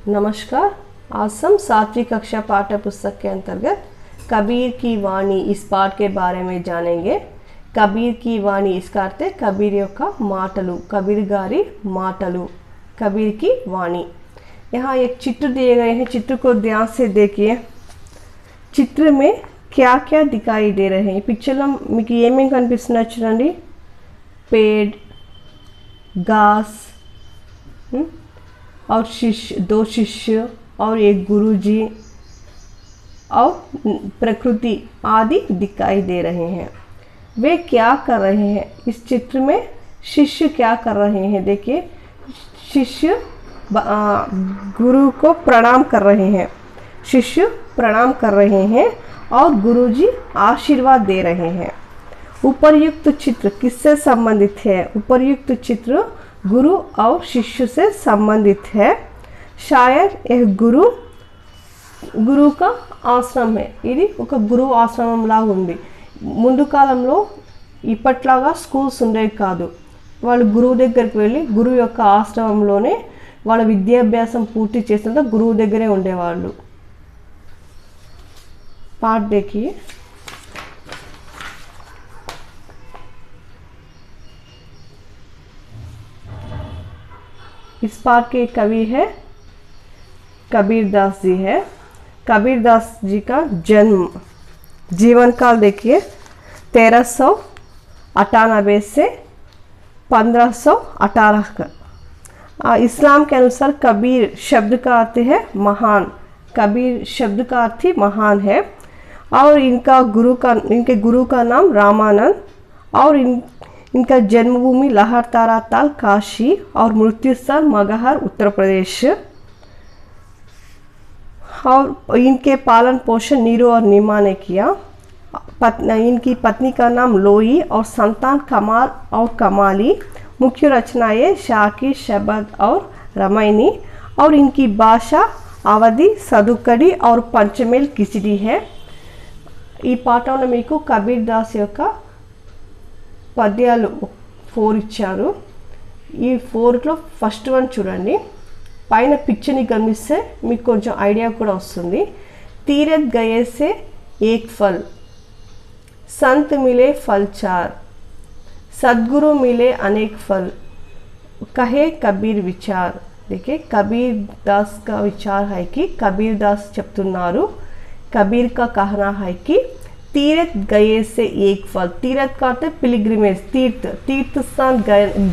नमस्कार। आज हम 7वीं कक्षा पाठ्य पुस्तक के अंतर्गत कबीर की वाणी इस पाठ के बारे में जानेंगे। कबीर की वाणी इसका अर्थ है कबीर योक्का माटलू, कबीर गारी माटलू, कबीर की वाणी। यहाँ एक चित्र दिए गए हैं, चित्र को ध्यान से देखिए। चित्र में क्या क्या दिखाई दे रहे हैं। पिक्चर మీకు ఏమేం కనిపిస్తున్నాయి చూడండి। पेड़, घास और दो शिष्य और एक गुरुजी और प्रकृति आदि दिखाई दे रहे हैं। वे क्या कर रहे हैं? इस चित्र में शिष्य क्या कर रहे हैं? देखिए, शिष्य गुरु को प्रणाम कर रहे हैं। शिष्य प्रणाम कर रहे हैं और गुरुजी आशीर्वाद दे रहे हैं। उपर्युक्त चित्र किससे संबंधित है? उपर्युक्त चित्र गुरु और शिष्य से संबंधित है। शायद यह गुरु का ఆశ్రమం ఇది ఒక గురువు ఆశ్రమం లాగా ఉంది। ముందు కాలంలో ఇప్పట్లాగా స్కూల్స్ ఉండేవి కాదు। వాళ్ళు గురువు దగ్గరికి వెళ్ళి గురువు యొక్క ఆశ్రమంలోనే వాళ్ళ విద్యాభ్యాసం పూర్తి చేసినంత గురువు దగ్గరే ఉండేవాళ్ళు। पाठ देखिए। इस पाठ के कवि है कबीरदास जी है। कबीरदास जी का जन्म जीवन काल देखिए 1398 से 1518 का। इस्लाम के अनुसार कबीर शब्द का अर्थ है महान। कबीर शब्द का अर्थ ही महान है। और इनके गुरु का नाम रामानंद और इनका जन्मभूमि लहर तारा ताल काशी और मृत्युस्थल मगहर उत्तर प्रदेश। और इनके पालन पोषण नीरू और नीमा ने किया। इनकी पत्नी का नाम लोई और संतान कमाल और कमाली। मुख्य रचनाएं शाकी, शबद और रमैनी। और इनकी भाषा अवधि, सदुकड़ी और पंचमेल किचड़ी है। ఈ పాఠంలో మీకు కబీర్ దాస్ యొక్క పద్యాలు 4 ఇచ్చారు। ఈ 4లో ఫస్ట్ వన్ చూడండి। పైన పిక్చర్ని గమనిస్తే మీకు కొంచెం ఐడియా కూడా వస్తుంది। तीरथ गए से एक फल, संत मिले फल चार, सद्गुरु मिले अनेक फल, कहे कबीर विचार। देखिए, कबीर दास का विचार है कि कबीर दास చెప్తున్నారు। कबीर का कहना है कि तीर्थ गए से एक फल। तीर्थ का अर्थ पिलग्रिमेज, तीर्थ स्थान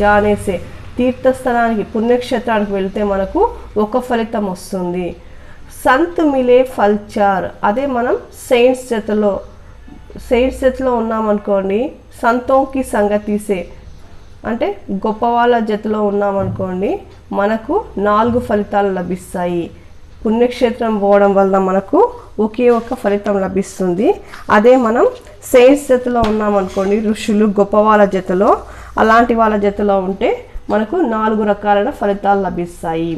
जाने से, तीर्थ స్థానానికి పుణ్యక్షేత్రానికి వెళ్తే మనకు ఒక ఫలితం వస్తుంది। సంత్ మిలే ఫల్ చార్, అదే మనం సెయింట్స్ జతలో ఉన్నామనుకోండి, సంతోంకి సంగతిసే అంటే గొప్ప వాళ్ళ జతలో ఉన్నామనుకోండి, మనకు 4 ఫలితాలు లభిస్తాయి। పుణ్యక్షేత్రం పోవడం వల్ల మనకు ఒకే ఒక ఫలితం లభిస్తుంది। అదే మనం సెయింట్స్ జతలో ఉన్నామనుకోండి, ఋషులు గొప్ప వాళ్ళ జతలో, అలాంటి వాళ్ళ జతలో ఉంటే మనకు 4 రకాలైన ఫలితాలు లభిస్తాయి।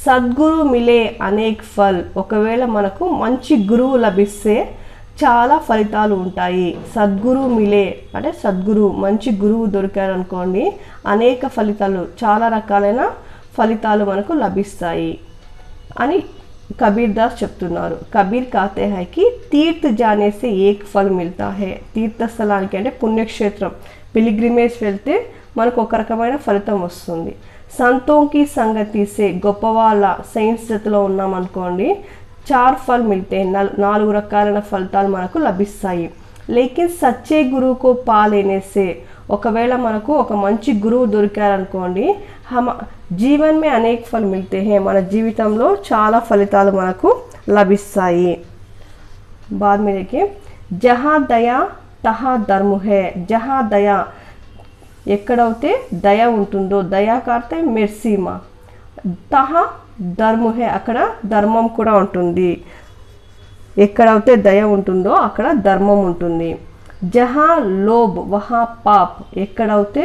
సద్గురు మిలే అనేక్ ఫల్, ఒకవేళ మనకు మంచి గురువు లభిస్తే చాలా ఫలితాలు ఉంటాయి। సద్గురు మిలే అంటే సద్గురు, మంచి గురువు దొరికారనుకోండి, అనేక ఫలితాలు, చాలా రకాలైన ఫలితాలు మనకు లభిస్తాయి అని कबीर दास చెప్తున్నారు। कबीर कहते हैं कि तीर्थ जाने से एक फल मिलता है। तीर्थ స్థలానికి అంటే పుణ్యక్షేత్రం పిలిగ్రిమేజ్ వెళ్తే మనకు ఒక రకమైన ఫలితం వస్తుంది। సంతోं की संगति से, గొప్ప వాళ్ళ సైన్స్ జతలో ఉన్నామనుకోండి, 4 फल मिलते हैं, 4 రకాలైన ఫలితాలు మనకు లభిస్తాయి। लेकिन सच्चे गुरु को पा लेने से, ఒకవేళ మనకు ఒక మంచి గురువు దొరికారనుకోండి, जीवन में अनेक फल मिलते हैं, మన జీవితంలో చాలా ఫలితాలు మనకు లభిస్తాయి। बाद में देखिए, जहाँ दया तहाँ धर्म है। जहाँ दया, ఎక్కడైతే దయ ఉంటుందో, దయా కార్తే మెర్సీమా, తహా ధర్మ హే, అక్కడ ధర్మం కూడా ఉంటుంది। ఎక్కడైతే దయ ఉంటుందో అక్కడ ధర్మం ఉంటుంది। जहाँ लोभ वहाँ पाप, ఎక్కడైతే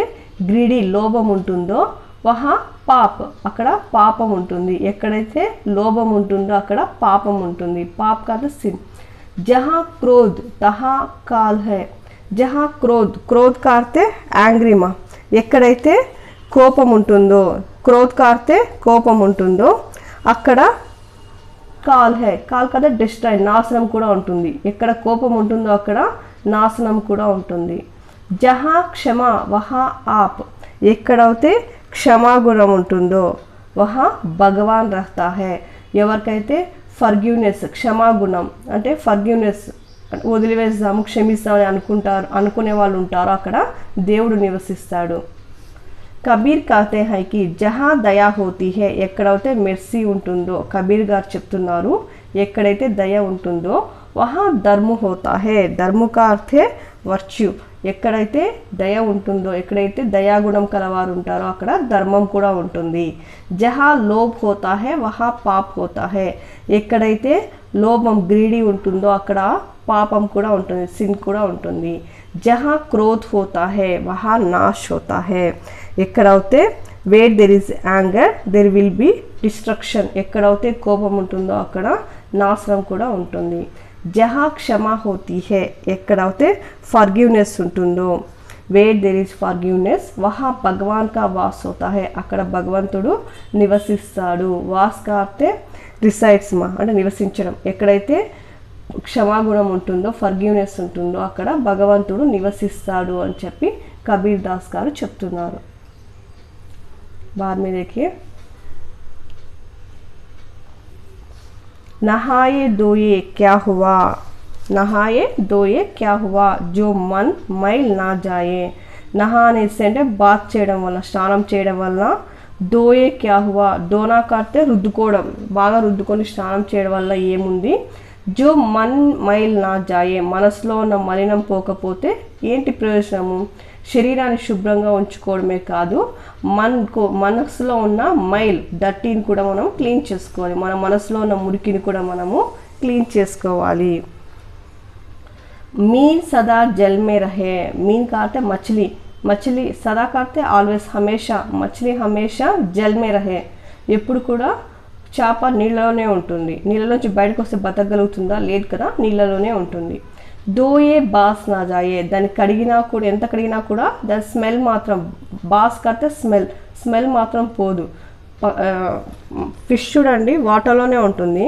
గ్రీడీ లోభం ఉంటుందో వహా పాప్, అక్కడ పాపం ఉంటుంది। ఎక్కడైతే లోభం ఉంటుందో అక్కడ పాపం ఉంటుంది। పాప్ కాదు సిన్। జహా క్రోధ్ తహా కాల్ హై। జహా క్రోధ్ కార్తే యాంగ్రీమా, ఎక్కడైతే కోపం ఉంటుందో, క్రోధ్ కార్తే కోపం ఉంటుందో అక్కడ కాల్ హే, కాల్ కదా డిస్ట్రాయ్, నాశనం కూడా ఉంటుంది. ఎక్కడ కోపం ఉంటుందో అక్కడ నాశనం కూడా ఉంటుంది. జహా క్షమ వహా ఆప్, ఎక్కడైతే క్షమాగుణం ఉంటుందో వహా భగవాన్ రహతా హే, ఎవరికైతే ఫర్గివ్నెస్ క్షమాగుణం అంటే ఫర్గివ్నెస్ వదిలివేస్తాము క్షమిస్తామని అనుకునే వాళ్ళు ఉంటారో అక్కడ దేవుడు నివసిస్తాడు. కబీర్ కాతే హై కి జహా దయా హోతీ హే, ఎక్కడైతే మెర్సీ ఉంటుందో కబీర్ గారు చెప్తున్నారు ఎక్కడైతే దయ ఉంటుందో వహా ధర్మ హోతా హే, ధర్మ కా అర్థే వర్చ్యూ, ఎక్కడైతే దయ ఉంటుందో ఎక్కడైతే దయాగుణం కలవారు ఉంటారో అక్కడ ధర్మం కూడా ఉంటుంది. జహా లోభ్ హోతా హే వహా పాప్ హోతా హే, ఎక్కడైతే లోభం గ్రీడీ ఉంటుందో అక్కడ పాపం కూడా ఉంటుంది, సిన్ కూడా ఉంటుంది. జహా క్రోధ్ హోతా హే వహా నాష్ హోతా హే, ఎక్కడైతే where there is anger there will be destruction, ఎక్కడైతే కోపం ఉంటుందో అక్కడ నాశనం కూడా ఉంటుంది. జహా క్షమా హోతీ హే, ఎక్కడైతే ఫర్గివ్నెస్ ఉంటుందో వేర్ దెర్ ఇస్ ఫర్గివ్నెస్ వహా భగవాన్ కా వాస్ హోతా హే, అక్కడ భగవంతుడు నివసిస్తాడు. వాస్ కా అర్థే రిసైడ్స్ మా అంటే నివసించడం, ఎక్కడైతే క్షమాగుణం ఉంటుందో ఫర్గివ్నెస్ ఉంటుందో అక్కడ భగవంతుడు నివసిస్తాడు అని చెప్పి కబీర్ దాస్ గారు చెప్తున్నారు. बाद में देखिए नहाए धोए क्या हुआ, नहाए धोए क्या हुआ जो मन मैल ना जाए, నహానే అంటే బాత్ చేయడం వల్ల స్నానం చేయడం వల్ల, దోయే క్యా హువా దోనా కాడితే రుద్దుకోవడం, బాగా రుద్దుకొని స్నానం చేయడం వల్ల ఏముంది, జో మన్ మైల్ నా జాయే మనసులో ఉన్న మలినం పోకపోతే ఏంటి ప్రయోజనము, శరీరాన్ని శుభ్రంగా ఉంచుకోవడమే కాదు మనసులో ఉన్న మైల్ డర్టీని కూడా మనం క్లీన్ చేసుకోవాలి, మన మనసులో ఉన్న మురికిని కూడా మనము క్లీన్ చేసుకోవాలి. మీన్ సదా జల్ మే రహే, మీన్ కాతే మచిలీ, మచిలీ సదా కాతే ఆల్వేస్ హమేషా, మచిలీ హమేషా జల్ మే రహే, ఎప్పుడు కూడా చేప నీళ్ళలోనే ఉంటుంది, నీళ్ళలోంచి బయటకు వస్తే బతకగలుగుతుందా, లేదు కదా, నీళ్ళలోనే ఉంటుంది. దోయే బాస్ నా జాయే, దాన్ని కడిగినా కూడా ఎంత కడిగినా కూడా దాని స్మెల్ మాత్రం, బాస్ కడితే స్మెల్, స్మెల్ మాత్రం పోదు. ఫిష్ చూడండి వాటర్లోనే ఉంటుంది,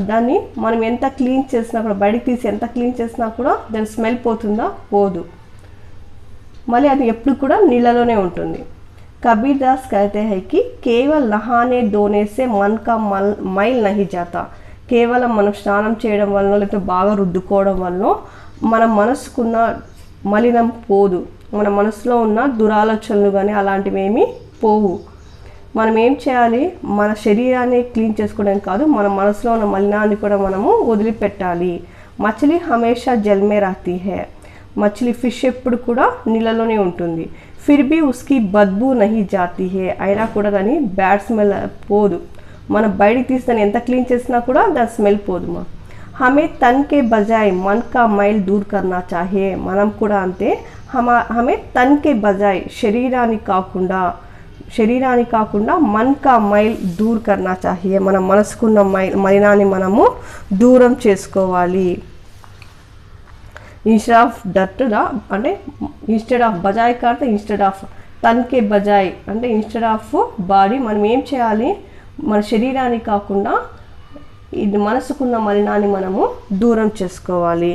దాన్ని మనం ఎంత క్లీన్ చేసినా కూడా బయటికి తీసి ఎంత క్లీన్ చేసినా కూడా దాని స్మెల్ పోతుందా, పోదు, మళ్ళీ అది ఎప్పుడు కూడా నీళ్ళలోనే ఉంటుంది. कबीर दास कहते हैं कि केवल नहाने धोने से मन का मैल नहीं जाता, కేవలం మనం స్నానం చేయడం వల్ల లేకపోతే బాగా రుద్దుకోవడం వల్ల మన మనసుకున్న మలినం పోదు, మన మనసులో ఉన్న దురాలోచనలు కానీ అలాంటివి ఏమీ పోవు. మనం ఏం చేయాలి, మన శరీరాన్ని క్లీన్ చేసుకోవడం కాదు మన మనసులో ఉన్న మలినాన్ని కూడా మనము వదిలిపెట్టాలి. మచిలీ హమేషా జల్ మే రహతీ హై, మచిలీ ఫిష్ ఎప్పుడు కూడా నీళ్ళలోనే ఉంటుంది. ఫిర్ భీ ఉస్కి బద్బూ నహీ జాతీ హై, అయినా కూడా దాని బ్యాడ్ స్మెల్ పోదు, మనం బయటికి తీసి దాన్ని ఎంత క్లీన్ చేసినా కూడా దాని స్మెల్ పోదు. హమే తన్ కే బజాయ్ మన్ కా మైల్ దూర్ కర్నా చాహియే, మనం కూడా అంతే, హమే తన్ కే బజాయ్ శరీరాన్ని కాకుండా మన్ కా మైల్ దూర్ కర్నా చాహియే, మన మనసుకున్న మలినాన్ని మనము దూరం చేసుకోవాలి. ఇన్స్టెడ్ ఆఫ్ డర్ట్గా అంటే ఇన్స్టెడ్ ఆఫ్ బజాయ్ కాడితే ఇన్స్టెడ్ ఆఫ్ తన్కే బజాయ్ అంటే ఇన్స్టెడ్ ఆఫ్ బాడీ మనం ఏం చేయాలి, మన శరీరాన్ని కాకుండా ఇది మనసుకున్న మలినాన్ని మనము దూరం చేసుకోవాలి.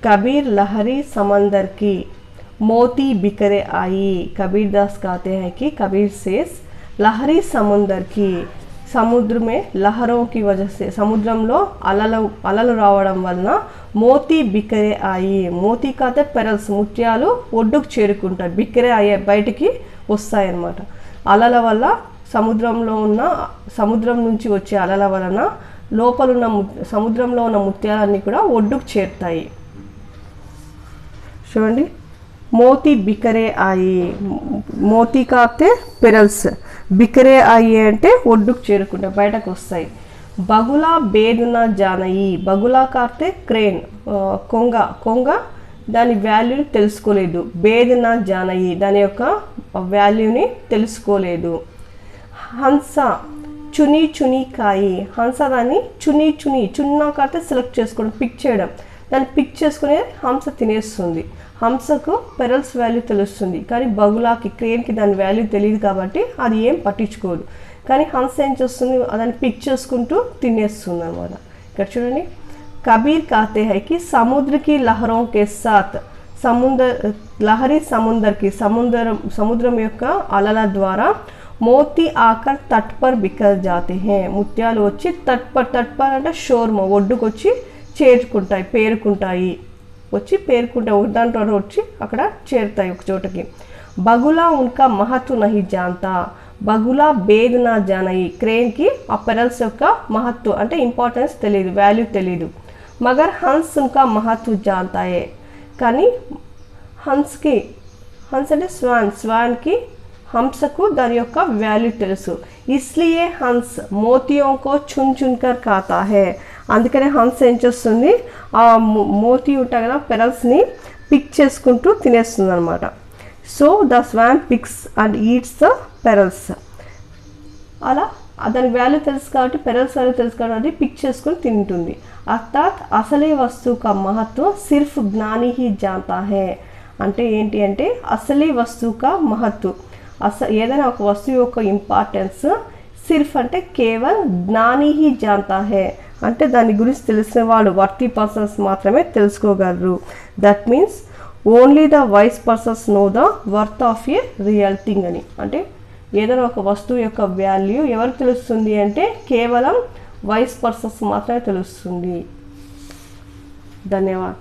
कबीर लहरी समंदर की मोती बिखरे आई, कबीर दास कहते हैं कि कबीर सेस लहरी समुंदर की, సముద్ర में लहरों की वजह से సముద్రంలో అలలు రావడం వలన మోతీ బిక్కరే ఆయి, మోతీ కాతే పెరల్స్ ముత్యాలు ఒడ్డుకు చేరుకుంటాయి, బిక్కరే అయ్యే బయటికి వస్తాయన్నమాట. అలల వల్ల సముద్రం నుంచి వచ్చే అలల వలన లోపలున్న సముద్రంలో ఉన్న ముత్యాలన్నీ కూడా ఒడ్డుకు చేరుతాయి. చూడండి మోతీ బిక్కరే ఆయి, మోతీ కాతే పెరల్స్, బిక్కరే ఆయి అంటే ఒడ్డుకు చేరుకుంటాయి బయటకు వస్తాయి. బగులా బేదున జానయి, బగులా కాతే క్రేన్ కొంగ దాని వాల్యూని తెలుసుకోలేదు, బేదున జానయి దాని యొక్క వాల్యూని తెలుసుకోలేదు. హంస చునీ కాయి, హంస దాన్ని చున్నా కాతే సెలెక్ట్ చేసుకోవడం, పిక్ చేయడం, దాన్ని పిక్ చేసుకునే హంస తినేస్తుంది. హంసకు పెరల్స్ వాల్యూ తెలుస్తుంది, కానీ బగులాకి క్రేన్కి దాని వాల్యూ తెలియదు కాబట్టి అది ఏం పట్టించుకోదు. కానీ హంస ఏం చేస్తుంది, దాన్ని పిక్ చేసుకుంటూ తినేస్తుంది అనమాట. ఇక్కడ చూడండి, కబీర్ कहते हैं कि समुद्र की लहरों के साथ లహరి సముద్రకి సముద్రం యొక్క అలల ద్వారా మోతీ ఆకర్ తట్ పర్ బిఖర్ జాతే హే, ముత్యాలు వచ్చి తట్ పర్ అంటే షోర్మ ఒడ్డుకు వచ్చి పేరుకుంటాయి ఒక దాంట్లో వచ్చి అక్కడ చేరుతాయి ఒక చోటకి. బగులా ఉన్కా మహత్వ నహి జాంతా, బగులా బేద్ నా జానయి, క్రేన్కి ఆ పెరల్స్ యొక్క మహత్వ అంటే ఇంపార్టెన్స్ తెలియదు, వాల్యూ తెలియదు. మగర్ హన్స్ ఉన్కా మహత్వ జాంతాయే, కానీ హన్స్ అంటే స్వాన్కి హంసకు దాని యొక్క వాల్యూ తెలుసు. ఇస్లియే హన్స్ మోతియోంకో చున్కర్ ఖాతా హే, అందుకనే హంస ఏం చేస్తుంది, ఆ మోతి ఉంటాయి కదా పెరల్స్ని పిక్ చేసుకుంటూ తినేస్తుంది అనమాట. So the swan picks and eats the pearls. అలా దానికి వాల్యూ తెలుసు కాబట్టి, పెరల్స్ వాల్యూ తెలుసు కాబట్టి పిక్ చేసుకుని తింటుంది. అర్థాత్ అసలే వస్తువు కా మహత్వ సిర్ఫ్ జ్ఞాని హీ జాంతా హే, అంటే ఏంటి అంటే అసలీ వస్తువు కా మహత్వ, ఏదైనా ఒక వస్తువు యొక్క ఇంపార్టెన్స్ సిర్ఫ్ అంటే కేవల్ జ్ఞాని హీ జాంతా హే, అంటే దాని గురించి తెలిసిన వాళ్ళు వర్తీ పర్సన్స్ మాత్రమే తెలుసుకోగలరు. That means only the wise persons know the worth of a real thing అని. అంటే ఏదైనా ఒక వస్తువు యొక్క వాల్యూ ఎవరికి తెలుస్తుంది అంటే కేవలం వైస్ పర్సన్స్ మాత్రమే తెలుస్తుంది. ధన్యవాదాలు.